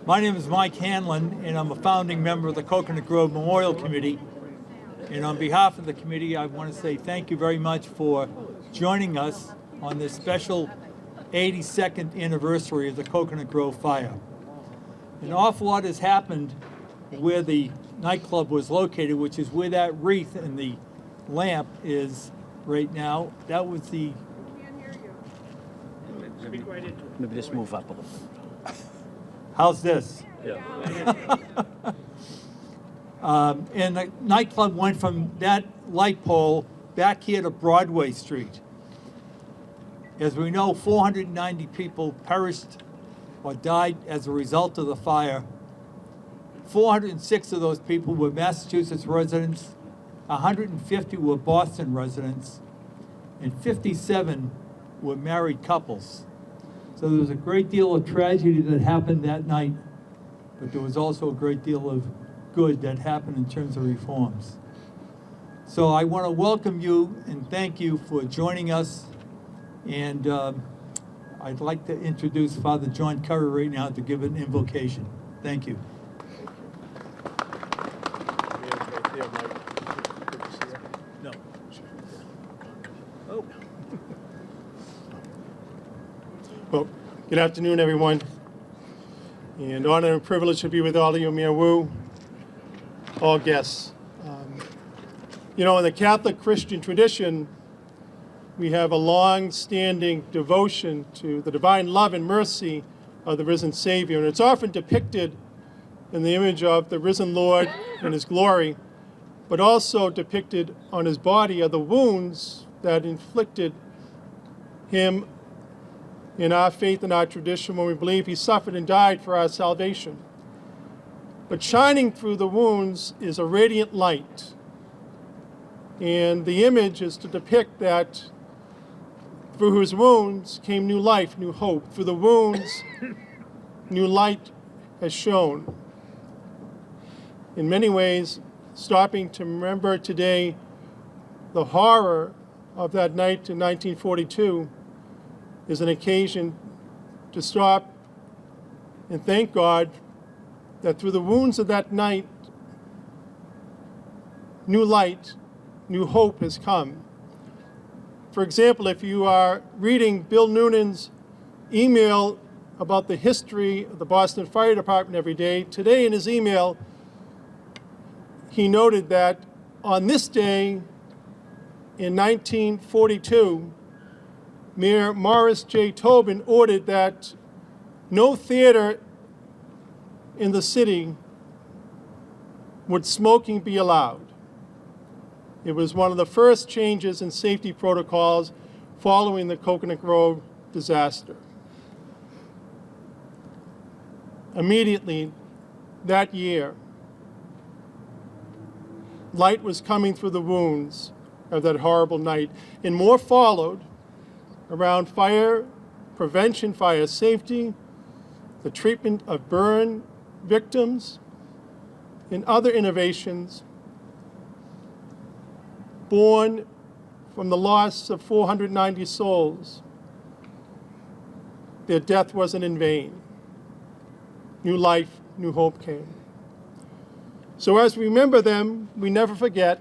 My name is Mike Hanlon, and I'm a founding member of the Cocoanut Grove Memorial Committee. And on behalf of the committee, I want to say thank you very much for joining us on this special 82nd anniversary of the Cocoanut Grove Fire. An awful lot has happened where the nightclub was located, which is where that wreath and the lamp is right now. That was the... Can't hear you. Speak right into it. Maybe just move up a little. How's this? Yeah. And the nightclub went from that light pole back here to Broadway Street. As we know, 490 people perished or died as a result of the fire. 406 of those people were Massachusetts residents, 150 were Boston residents, and 57 were married couples. So there was a great deal of tragedy that happened that night, but there was also a great deal of good that happened in terms of reforms. So I want to welcome you and thank you for joining us. And I'd like to introduce Father John Curry right now to give an invocation. Thank you. No. Oh. Well, good afternoon, everyone. And honor and privilege to be with all of you, Mayor Wu, all guests. You know, in the Catholic Christian tradition, we have a long-standing devotion to the divine love and mercy of the risen Savior. And it's often depicted in the image of the risen Lord in his glory, but also depicted on his body are the wounds that inflicted him in our faith and our tradition when we believe he suffered and died for our salvation. But shining through the wounds is a radiant light. And the image is to depict that through whose wounds came new life, new hope. Through the wounds, new light has shone. In many ways, stopping to remember today the horror of that night in 1942 is an occasion to stop and thank God that through the wounds of that night, new light, new hope has come. For example, if you are reading Bill Noonan's email about the history of the Boston Fire Department every day, today in his email, he noted that on this day in 1942, Mayor Morris J. Tobin ordered that no theater in the city would smoking be allowed. It was one of the first changes in safety protocols following the Cocoanut Grove disaster. Immediately that year, light was coming through the wounds of that horrible night, and more followed around fire prevention, fire safety, the treatment of burn victims, and other innovations born from the loss of 490 souls. Their death wasn't in vain. New life, new hope came. So as we remember them, we never forget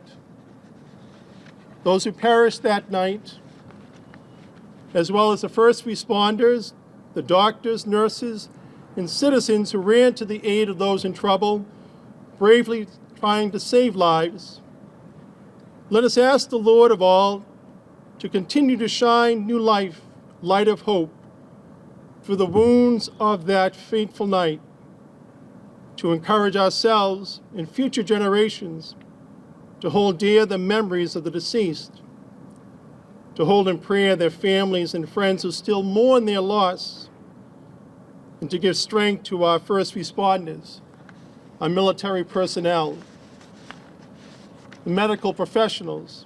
those who perished that night, as well as the first responders, the doctors, nurses, and citizens who ran to the aid of those in trouble, bravely trying to save lives. Let us ask the Lord of all to continue to shine new life, light of hope, through the wounds of that fateful night, to encourage ourselves and future generations to hold dear the memories of the deceased, to hold in prayer their families and friends who still mourn their loss, and to give strength to our first responders, our military personnel, the medical professionals,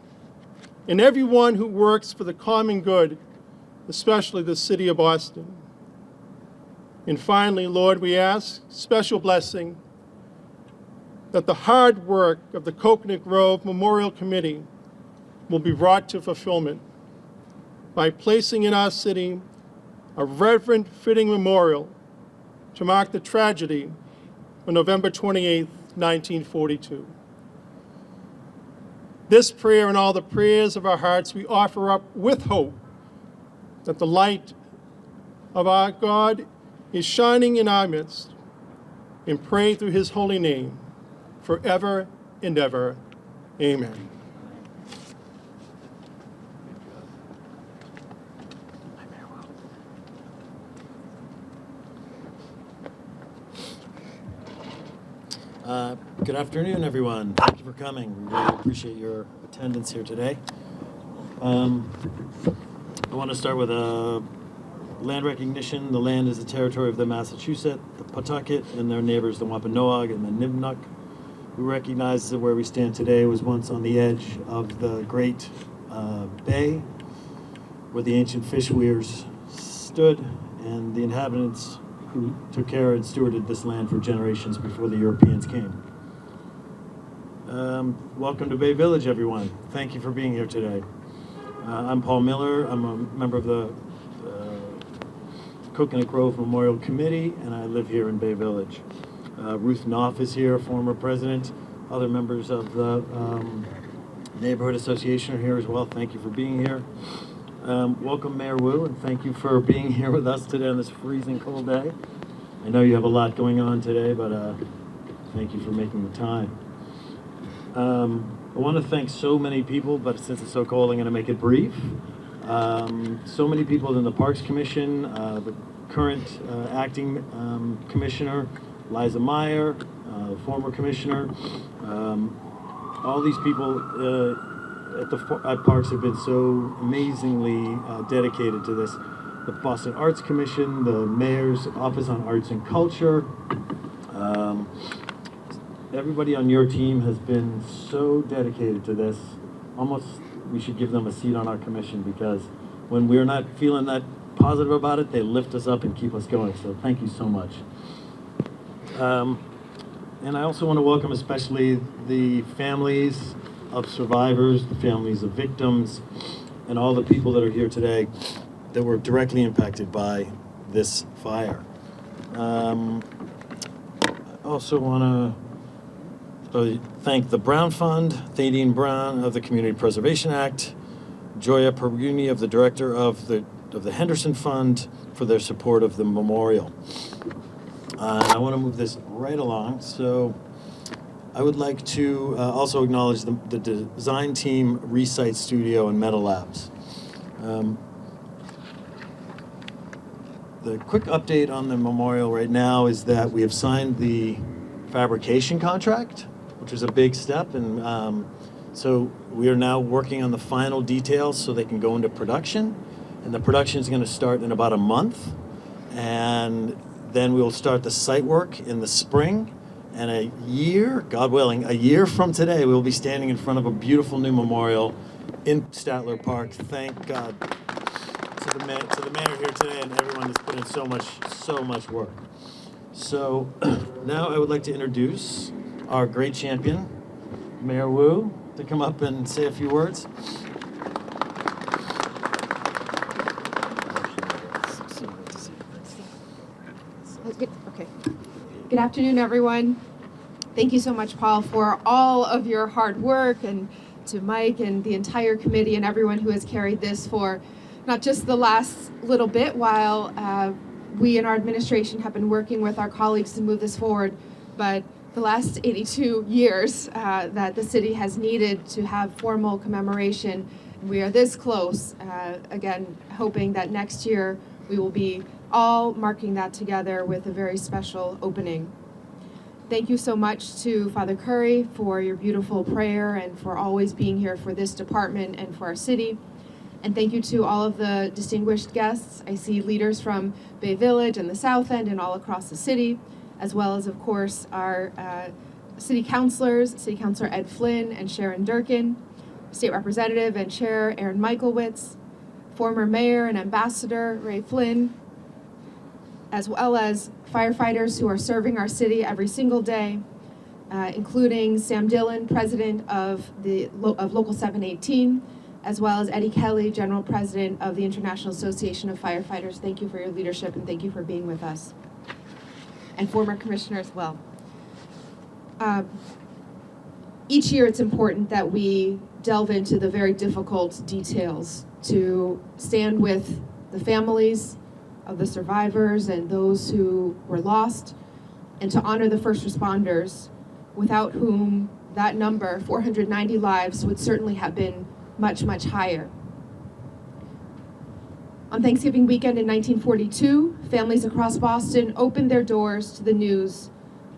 and everyone who works for the common good, especially the city of Boston. And finally, Lord, we ask special blessing that the hard work of the Cocoanut Grove Memorial Committee will be brought to fulfillment by placing in our city a reverent, fitting memorial to mark the tragedy on November 28, 1942. This prayer and all the prayers of our hearts we offer up with hope that the light of our God is shining in our midst, and pray through his holy name forever and ever. Amen. Good afternoon, everyone. Thank you for coming. We really appreciate your attendance here today. I want to start with a land recognition. The land is the territory of the Massachusetts, the Pawtucket, and their neighbors, the Wampanoag and the Nibmuc. We recognize that where we stand today was once on the edge of the great bay where the ancient fish weirs stood, and the inhabitants who took care and stewarded this land for generations before the Europeans came. Welcome to Bay Village, everyone. Thank you for being here today. I'm Paul Miller. I'm a member of the Cocoanut Grove Memorial Committee, and I live here in Bay Village. Ruth Knopf is here, former president. Other members of the Neighborhood Association are here as well. Thank you for being here. Welcome, Mayor Wu, and thank you for being here with us today on this freezing cold day. I know you have a lot going on today, but thank you for making the time. I want to thank so many people, but since it's so cold, I'm going to make it brief. So many people in the Parks Commission, the current acting commissioner, Liza Meyer, former commissioner. All these people at Parks have been so amazingly dedicated to this. The Boston Arts Commission, the Mayor's Office on Arts and Culture. Everybody on your team has been so dedicated to this. Almost we should give them a seat on our commission, because when we're not feeling that positive about it, they lift us up and keep us going. So thank you so much. And I also want to welcome especially the families of survivors, the families of victims, and all the people that are here today that were directly impacted by this fire. I also want to thank the Brown Fund, Thaddean Brown of the Community Preservation Act, Joya Perugini of the Director of the Henderson Fund for their support of the memorial. I want to move this right along. So I would like to also acknowledge the design team, Recite Studio, and Metal Labs. The quick update on the memorial right now is that we have signed the fabrication contract, which is a big step, and so we are now working on the final details so they can go into production, and the production is going to start in about a month, and then we'll start the site work in the spring, and a year, God willing, a year from today, we'll be standing in front of a beautiful new memorial in Statler Park. Thank God to the mayor here today and everyone that's put in so much work. So now I would like to introduce our great champion, Mayor Wu, to come up and say a few words. Okay. Good afternoon, everyone. Thank you so much, Paul, for all of your hard work, and to Mike and the entire committee and everyone who has carried this for not just the last little bit while we in our administration have been working with our colleagues to move this forward, but the last 82 years that the city has needed to have formal commemoration. We are this close, again, hoping that next year we will be all marking that together with a very special opening. Thank you so much to Father Curry for your beautiful prayer and for always being here for this department and for our city. And thank you to all of the distinguished guests. I see leaders from Bay Village and the South End and all across the city, as well as, of course, our city councilors, City Councilor Ed Flynn and Sharon Durkin, State Representative and Chair Aaron Michaelwitz, former Mayor and Ambassador Ray Flynn, as well as firefighters who are serving our city every single day, including Sam Dillon, President of Local 718, as well as Eddie Kelly, General President of the International Association of Firefighters. Thank you for your leadership and thank you for being with us. and former commissioner as well. Each year it's important that we delve into the very difficult details to stand with the families of the survivors and those who were lost, and to honor the first responders, without whom that number, 490 lives, would certainly have been much, much higher. On Thanksgiving weekend in 1942, families across Boston opened their doors to the news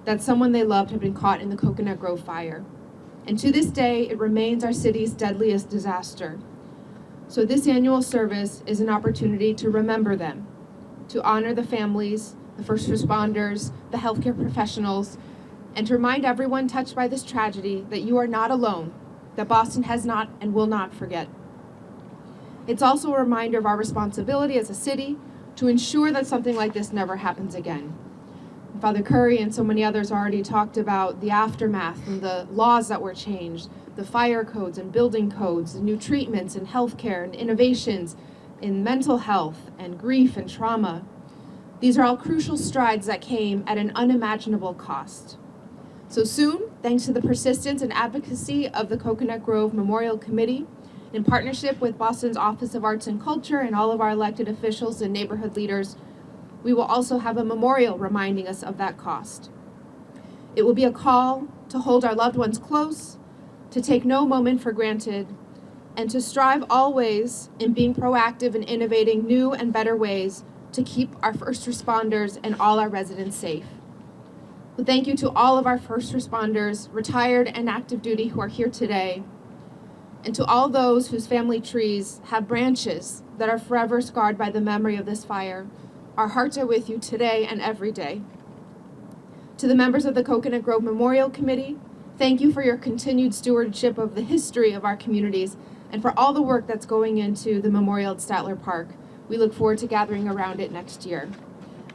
that someone they loved had been caught in the Cocoanut Grove Fire. And to this day, it remains our city's deadliest disaster. So this annual service is an opportunity to remember them, to honor the families, the first responders, the healthcare professionals, and to remind everyone touched by this tragedy that you are not alone, that Boston has not and will not forget. It's also a reminder of our responsibility as a city to ensure that something like this never happens again. Father Curry and so many others already talked about the aftermath and the laws that were changed, the fire codes and building codes, the new treatments in healthcare and innovations in mental health and grief and trauma. These are all crucial strides that came at an unimaginable cost. So soon, thanks to the persistence and advocacy of the Cocoanut Grove Memorial Committee, in partnership with Boston's Office of Arts and Culture and all of our elected officials and neighborhood leaders, we will also have a memorial reminding us of that cost. It will be a call to hold our loved ones close, to take no moment for granted, and to strive always in being proactive and innovating new and better ways to keep our first responders and all our residents safe. So thank you to all of our first responders, retired and active duty, who are here today, and to all those whose family trees have branches that are forever scarred by the memory of this fire. Our hearts are with you today and every day. To the members of the Cocoanut Grove Memorial Committee, thank you for your continued stewardship of the history of our communities and for all the work that's going into the memorial at Statler Park. We look forward to gathering around it next year.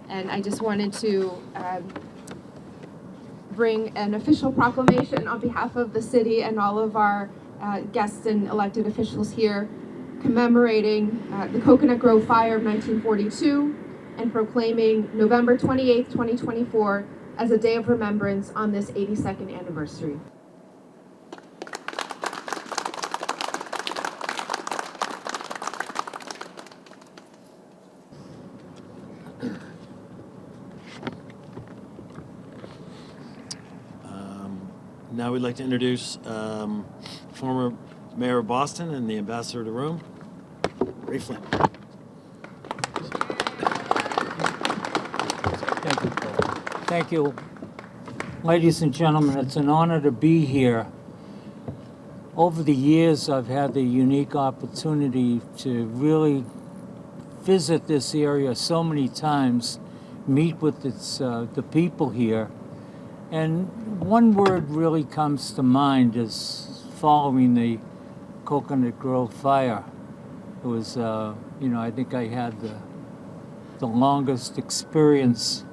And I just wanted to bring an official proclamation on behalf of the city and all of our guests and elected officials here, commemorating the Cocoanut Grove Fire of 1942 and proclaiming November 28th, 2024 as a day of remembrance on this 82nd anniversary. Now we'd like to introduce former Mayor of Boston and the Ambassador to Rome, Ray Flynn. Thank you, Paul. Thank you. Ladies and gentlemen, it's an honor to be here. Over the years, I've had the unique opportunity to really visit this area so many times, meet with the people here. And one word really comes to mind is following the Cocoanut Grove Fire. It was, I think I had the longest experience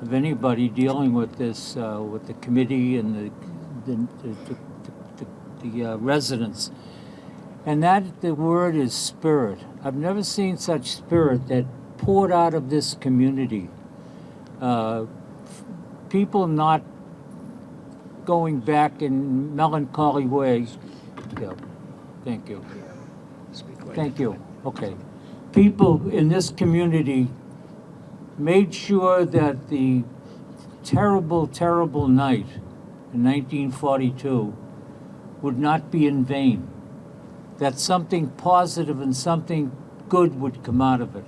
of anybody dealing with this, with the committee and the residents. And that the word is spirit. I've never seen such spirit that poured out of this community. People not going back in melancholy way. Yeah. Thank you. Thank you. Okay. People in this community made sure that the terrible, terrible night in 1942 would not be in vain. That something positive and something good would come out of it.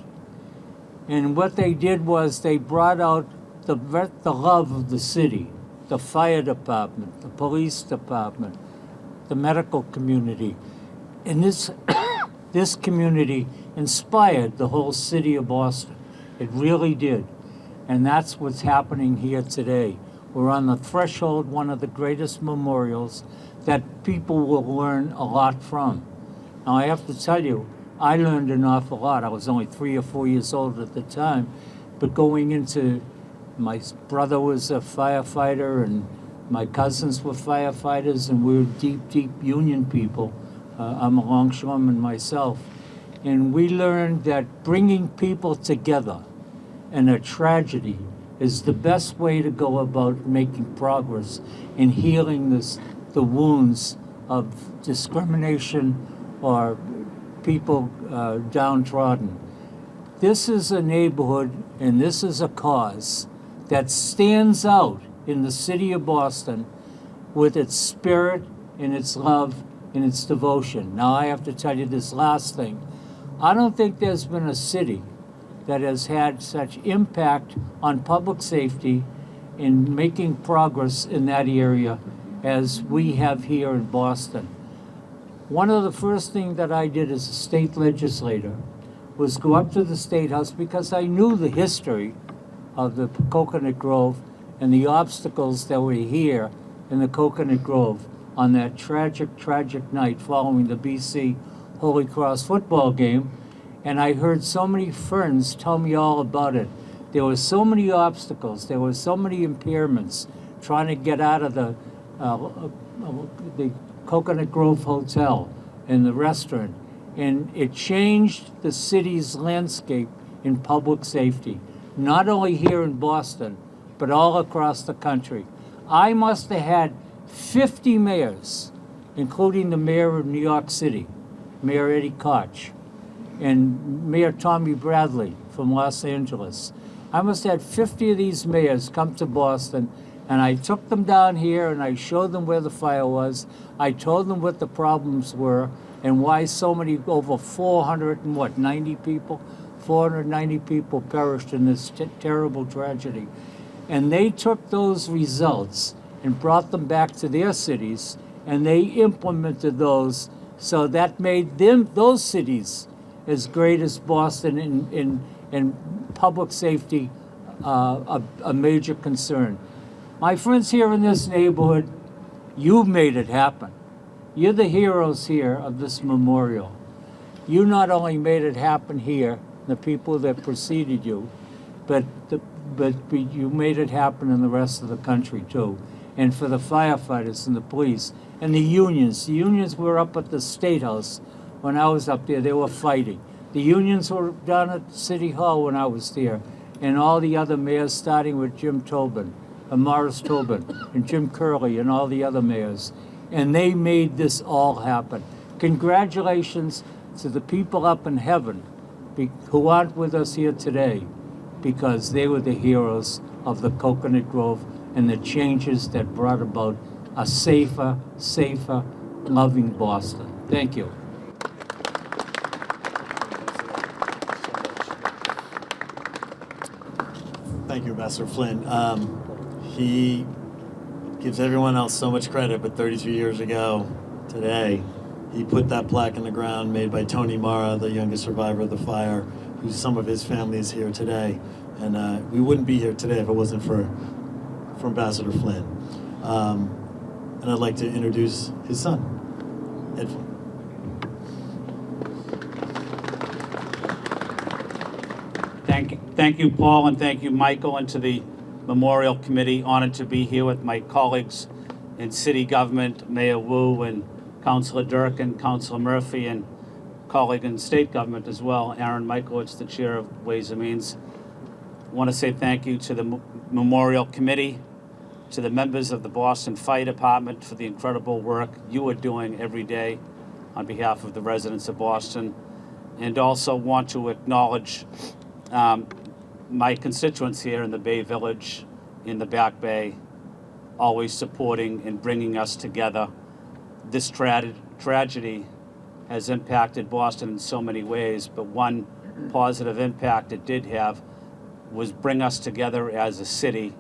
And what they did was they brought out the love of the city, the fire department, the police department, the medical community. And this community inspired the whole city of Boston. It really did. And that's what's happening here today. We're on the threshold, one of the greatest memorials that people will learn a lot from. Now, I have to tell you, I learned an awful lot. I was only 3 or 4 years old at the time, but going into, my brother was a firefighter and my cousins were firefighters, and we were deep, deep union people. I'm a longshoreman myself. And we learned that bringing people together in a tragedy is the best way to go about making progress in healing the wounds of discrimination or people downtrodden. This is a neighborhood and this is a cause that stands out in the city of Boston with its spirit and its love and its devotion. Now I have to tell you this last thing. I don't think there's been a city that has had such impact on public safety in making progress in that area as we have here in Boston. One of the first things that I did as a state legislator was go up to the State House because I knew the history of the Cocoanut Grove and the obstacles that were here in the Cocoanut Grove on that tragic, tragic night following the BC Holy Cross football game. And I heard so many friends tell me all about it. There were so many obstacles. There were so many impairments trying to get out of the Cocoanut Grove Hotel and the restaurant. And it changed the city's landscape in public safety, not only here in Boston, but all across the country. I must have had 50 mayors, including the mayor of New York City, Mayor Eddie Koch, and Mayor Tommy Bradley from Los Angeles. I must have had 50 of these mayors come to Boston, and I took them down here and I showed them where the fire was. I told them what the problems were and why so many, over 490 people perished in this terrible tragedy. And they took those results and brought them back to their cities, and they implemented those, so that made those cities as great as Boston in public safety a major concern. My friends here in this neighborhood, you made it happen. You're the heroes here of this memorial. You not only made it happen here, the people that preceded you, but you made it happen in the rest of the country too. And for the firefighters and the police and the unions were up at the State House when I was up there. They were fighting. The unions were down at City Hall when I was there, and all the other mayors, starting with Jim Tobin, Morris Tobin, and Jim Curley, and all the other mayors. And they made this all happen. Congratulations to the people up in heaven who aren't with us here today, because they were the heroes of the Cocoanut Grove and the changes that brought about a safer, loving Boston. Thank you. Thank you, Ambassador Flynn. He gives everyone else so much credit, but 33 years ago today, he put that plaque in the ground made by Tony Mara, the youngest survivor of the fire, who's some of his family is here today. And we wouldn't be here today if it wasn't for Ambassador Flynn. And I'd like to introduce his son, Ed Flynn. Thank you, Paul, and thank you, Michael, and to the Memorial Committee. Honored to be here with my colleagues in city government, Mayor Wu and Councilor Durkin, Councilor Murphy, and colleague in state government as well, Aaron Michaelowicz, the chair of Ways and Means. I want to say thank you to the Memorial Committee, to the members of the Boston Fire Department for the incredible work you are doing every day on behalf of the residents of Boston, and also want to acknowledge my constituents here in the Bay Village, in the Back Bay, always supporting and bringing us together. This tragedy has impacted Boston in so many ways, but one positive impact it did have was bring us together as a city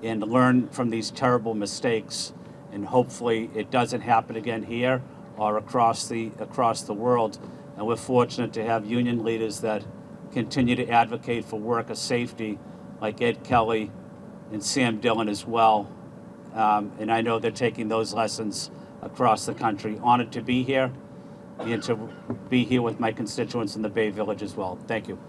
and learn from these terrible mistakes, and hopefully it doesn't happen again here or across the world. And we're fortunate to have union leaders that continue to advocate for worker safety, like Ed Kelly and Sam Dillon as well. And I know they're taking those lessons across the country. Honored to be here and to be here with my constituents in the Bay Village as well. Thank you.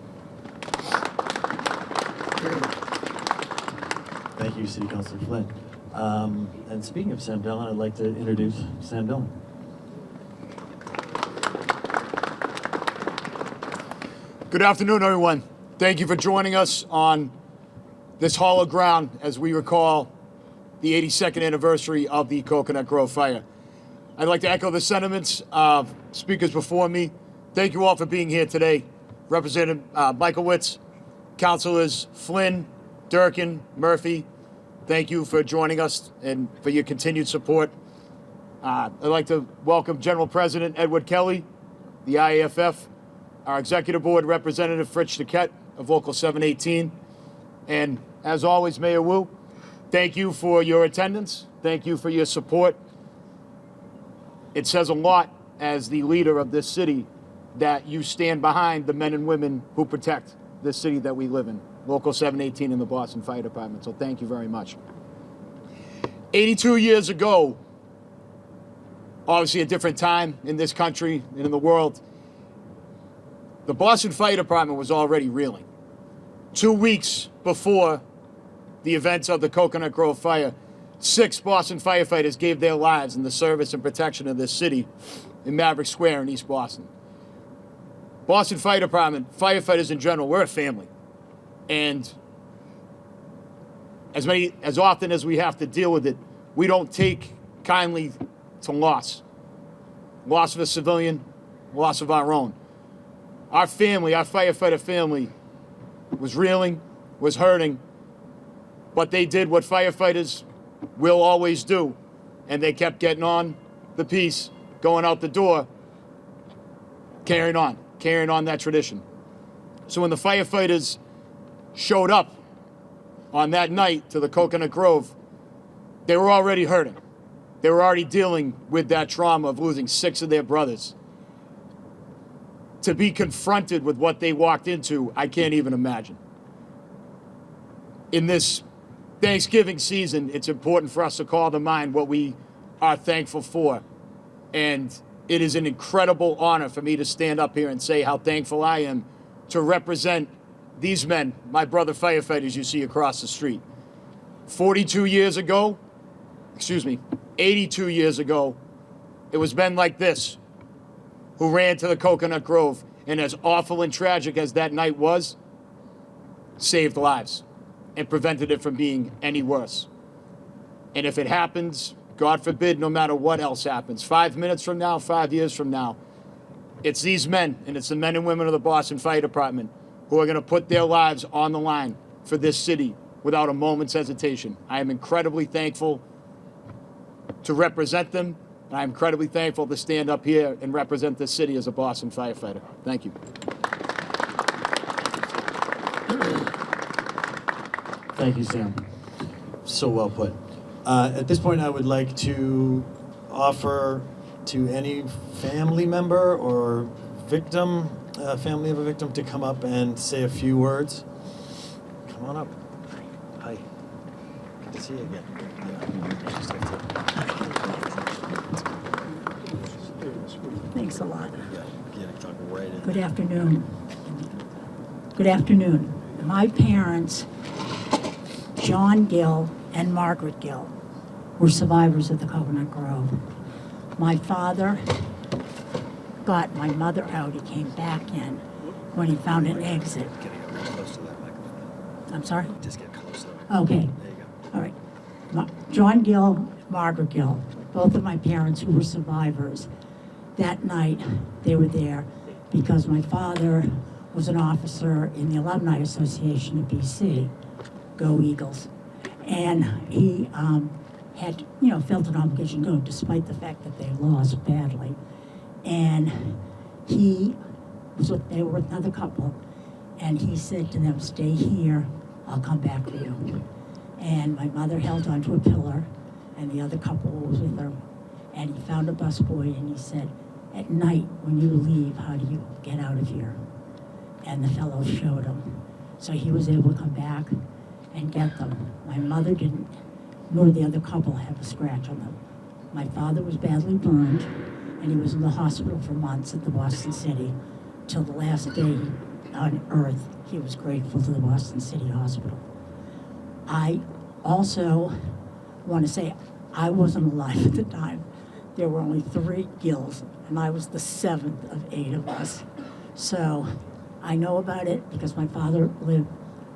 Thank you, City Councilor Flynn. And speaking of Sam Dillon, I'd like to introduce Sam Dillon. Good afternoon, everyone. Thank you for joining us on this hallowed ground as we recall the 82nd anniversary of the Cocoanut Grove Fire. I'd like to echo the sentiments of speakers before me. Thank you all for being here today. Representative Michaelwitz, Councilors Flynn, Durkin, Murphy, thank you for joining us and for your continued support. I'd like to welcome General President Edward Kelly, the IAFF, our Executive Board Representative Fritz Duquette of Local 718, and as always, Mayor Wu, thank you for your attendance. Thank you for your support. It says a lot as the leader of this city that you stand behind the men and women who protect this city that we live in, Local 718 and the Boston Fire Department. So thank you very much. 82 years ago, obviously a different time in this country and in the world, the Boston Fire Department was already reeling. 2 weeks before the events of the Cocoanut Grove Fire, 6 Boston firefighters gave their lives in the service and protection of this city in Maverick Square in East Boston. Boston Fire Department, firefighters in general, we're a family. And as often as we have to deal with it, we don't take kindly to loss. Loss of a civilian, loss of our own. Our family, our firefighter family, was reeling, was hurting, but they did what firefighters will always do, and they kept getting on the piece, going out the door, carrying on that tradition. So when the firefighters showed up on that night to the Cocoanut Grove, they were already hurting. They were already dealing with that trauma of losing 6 of their brothers. To be confronted with what they walked into, I can't even imagine. In this Thanksgiving season, it's important for us to call to mind what we are thankful for. And it is an incredible honor for me to stand up here and say how thankful I am to represent these men, my brother firefighters you see across the street. 82 years ago, it was men like this who ran to the Cocoanut Grove, and as awful and tragic as that night was, saved lives and prevented it from being any worse. And if it happens, God forbid, no matter what else happens, 5 minutes from now, 5 years from now, it's these men, and it's the men and women of the Boston Fire Department who are going to put their lives on the line for this city without a moment's hesitation. I am incredibly thankful to represent them, and I'm incredibly thankful to stand up here and represent this city as a Boston firefighter. Thank you. Thank you, Sam. So well put. At this point, I would like to offer to any family member or victim, family of a victim, to come up and say a few words. Come on up. Hi. Good to see you again. Thanks a lot. Yeah, talk right in. Good afternoon. Good afternoon. My parents, John Gill and Margaret Gill, were survivors of the Cocoanut Grove. My father got my mother out. He came back in when he found an exit. Close to that microphone. I'm sorry? Just get closer. Okay. There you go. All right. John Gill, Margaret Gill, both of my parents who were survivors. That night, they were there because my father was an officer in the Alumni Association of BC, Go Eagles. And he had, felt an obligation to go despite the fact that they lost badly. And they were with another couple, and he said to them, "Stay here, I'll come back for you." And my mother held onto a pillar, and the other couple was with her. And he found a busboy, and he said, "At night, when you leave, how do you get out of here?" And the fellow showed him. So he was able to come back and get them. My mother didn't, nor the other couple, have a scratch on them. My father was badly burned, and he was in the hospital for months at the Boston City, till the last day on earth. He was grateful to the Boston City Hospital. I also want to say I wasn't alive at the time. There were only 3 Gills, and I was the 7th of 8 of us. So I know about it because my father lived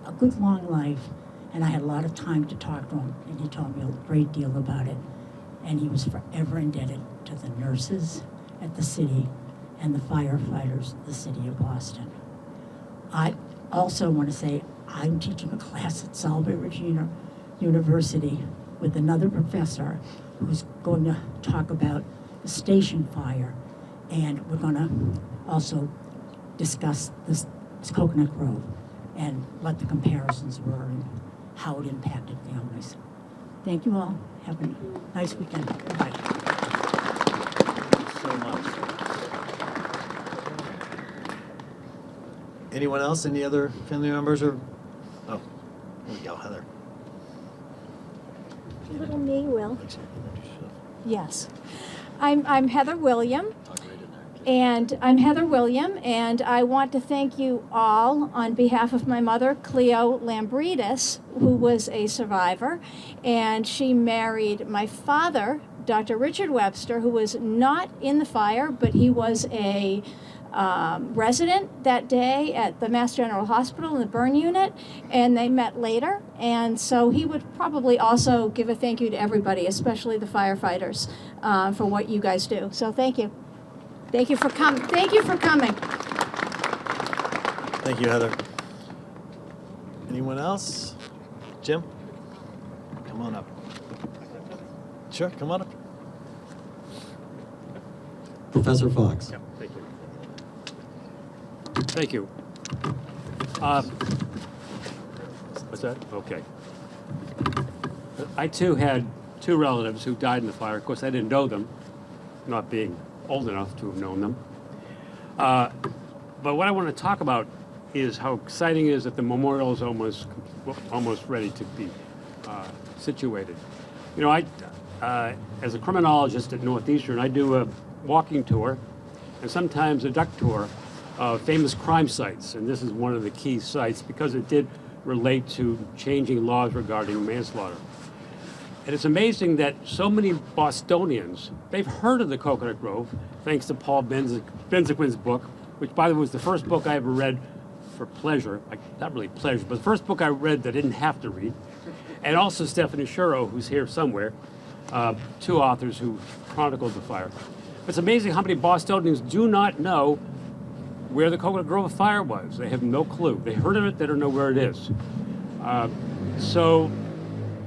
a good long life, And I had a lot of time to talk to him, and he told me a great deal about it. And he was forever indebted to the nurses at the city and the firefighters of the city of Boston. I also want to say I'm teaching a class at Salve Regina University with another professor who's going to talk about the station fire, and we're going to also discuss this Cocoanut Grove and what the comparisons were and how it impacted families. Thank you all. Have a nice weekend. Bye. So much. Anyone else? Any other family members or? Oh, here we go, Heather. Little me, Will. Yes. I'm Heather William. And I want to thank you all on behalf of my mother, Cleo Lambridis, who was a survivor. And she married my father, Dr. Richard Webster, who was not in the fire, but he was a resident that day at the Mass General Hospital in the burn unit, and they met later. And so he would probably also give a thank you to everybody, especially the firefighters, for what you guys do. So thank you. Thank you for coming. Thank you for coming. Thank you, Heather. Anyone else? Jim? Come on up. Sure, come on up. Professor Fox. Yeah, thank you. Thank you. What's that? Okay. I too had two relatives who died in the fire. Of course, I didn't know them, not being old enough to have known them. But what I want to talk about is how exciting it is that the memorial is almost ready to be situated. You know, as a criminologist at Northeastern, I do a walking tour and sometimes a duck tour of famous crime sites. And this is one of the key sites because it did relate to changing laws regarding manslaughter. And it's amazing that so many Bostonians, they've heard of the Cocoanut Grove, thanks to Paul Benzequin's book, which, by the way, was the first book I ever read for pleasure. Not really pleasure, but the first book I read that I didn't have to read. And also Stephanie Shuro, who's here somewhere, two authors who chronicled the fire. It's amazing how many Bostonians do not know where the Cocoanut Grove Fire was. They have no clue. They heard of it, they don't know where it is. So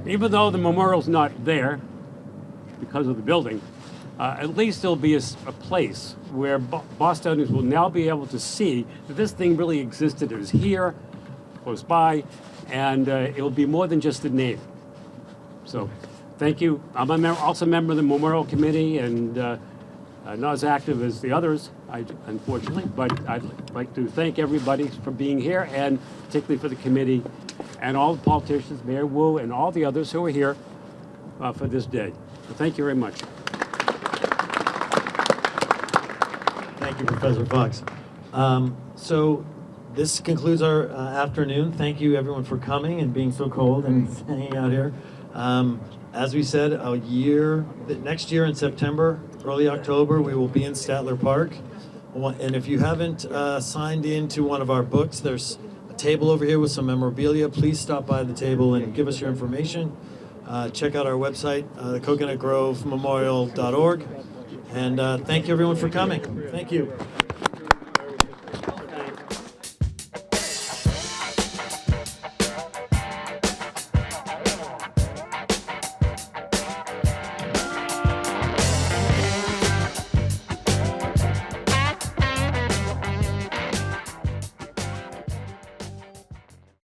even though the memorial's not there because of the building, at least there'll be a place where Bostonians will now be able to see that this thing really existed. It was here, close by, and it will be more than just a name. So thank you. I'm also a member of the Memorial Committee and not as active as the others, unfortunately, but I'd like to thank everybody for being here, and particularly for the committee and all the politicians, Mayor Wu, and all the others who are here for this day. So thank you very much. Thank you, Professor Fox. So this concludes our afternoon. Thank you, everyone, for coming and being so cold and hanging out here. As we said, next year in September, early October, we will be in Statler Park. And if you haven't signed into one of our books, there's a table over here with some memorabilia. Please stop by the table and give us your information. Check out our website, thecocoanutgrovememorial.org. And thank you, everyone, for coming. Thank you.